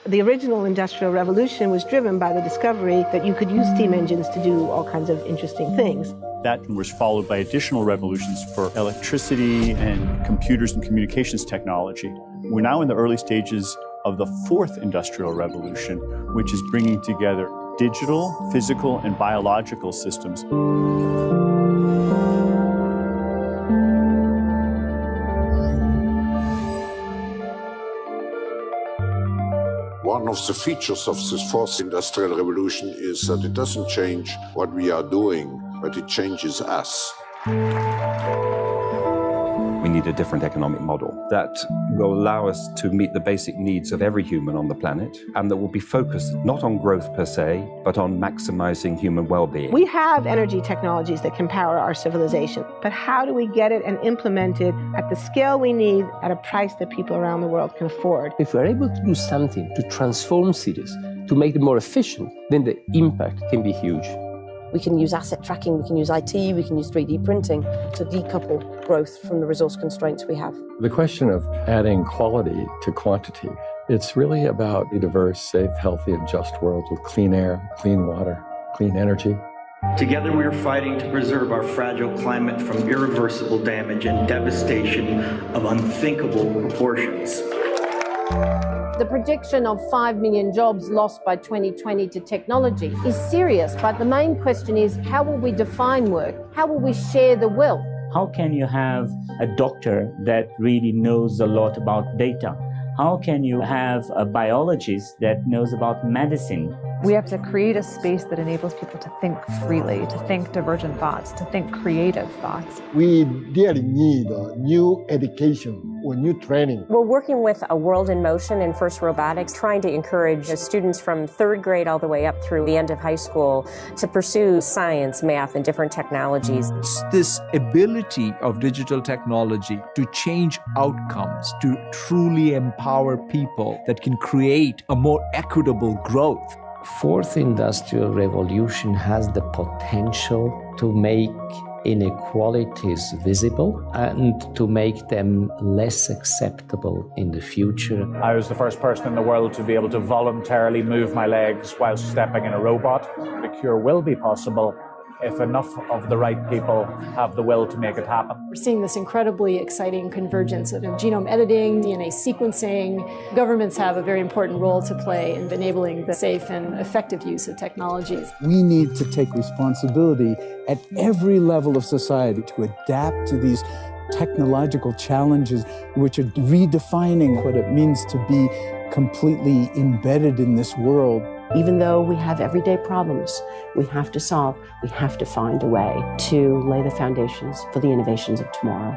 The original Industrial Revolution was driven by the discovery that you could use steam engines to do all kinds of interesting things. That was followed by additional revolutions for electricity and computers and communications technology. We're now in the early stages of the fourth Industrial Revolution, which is bringing together digital, physical, and biological systems. One of the features of this fourth industrial revolution is that it doesn't change what we are doing, but it changes us. We need a different economic model that will allow us to meet the basic needs of every human on the planet, and that will be focused not on growth per se, but on maximizing human well-being. We have energy technologies that can power our civilization, but how do we get it and implement it at the scale we need at a price that people around the world can afford? If we're able to do something to transform cities, to make them more efficient, then the impact can be huge. We can use asset tracking, we can use IT, we can use 3D printing to decouple growth from the resource constraints we have. The question of adding quality to quantity, it's really about a diverse, safe, healthy, and just world with clean air, clean water, clean energy. Together we are fighting to preserve our fragile climate from irreversible damage and devastation of unthinkable proportions. The prediction of 5 million jobs lost by 2020 to technology is serious, but the main question is, how will we define work? How will we share the wealth? How can you have a doctor that really knows a lot about data? How can you have a biologist that knows about medicine? We have to create a space that enables people to think freely, to think divergent thoughts, to think creative thoughts. We really need new education or new training. We're working with A World in Motion and First Robotics, trying to encourage students from third grade all the way up through the end of high school to pursue science, math, and different technologies. It's this ability of digital technology to change outcomes, to truly empower people that can create a more equitable growth. Fourth Industrial Revolution has the potential to make inequalities visible and to make them less acceptable in the future. I was the first person in the world to be able to voluntarily move my legs while stepping in a robot. The cure will be possible if enough of the right people have the will to make it happen. We're seeing this incredibly exciting convergence of genome editing, DNA sequencing. Governments have a very important role to play in enabling the safe and effective use of technologies. We need to take responsibility at every level of society to adapt to these technological challenges, which are redefining what it means to be completely embedded in this world. Even though we have everyday problems we have to solve, we have to find a way to lay the foundations for the innovations of tomorrow.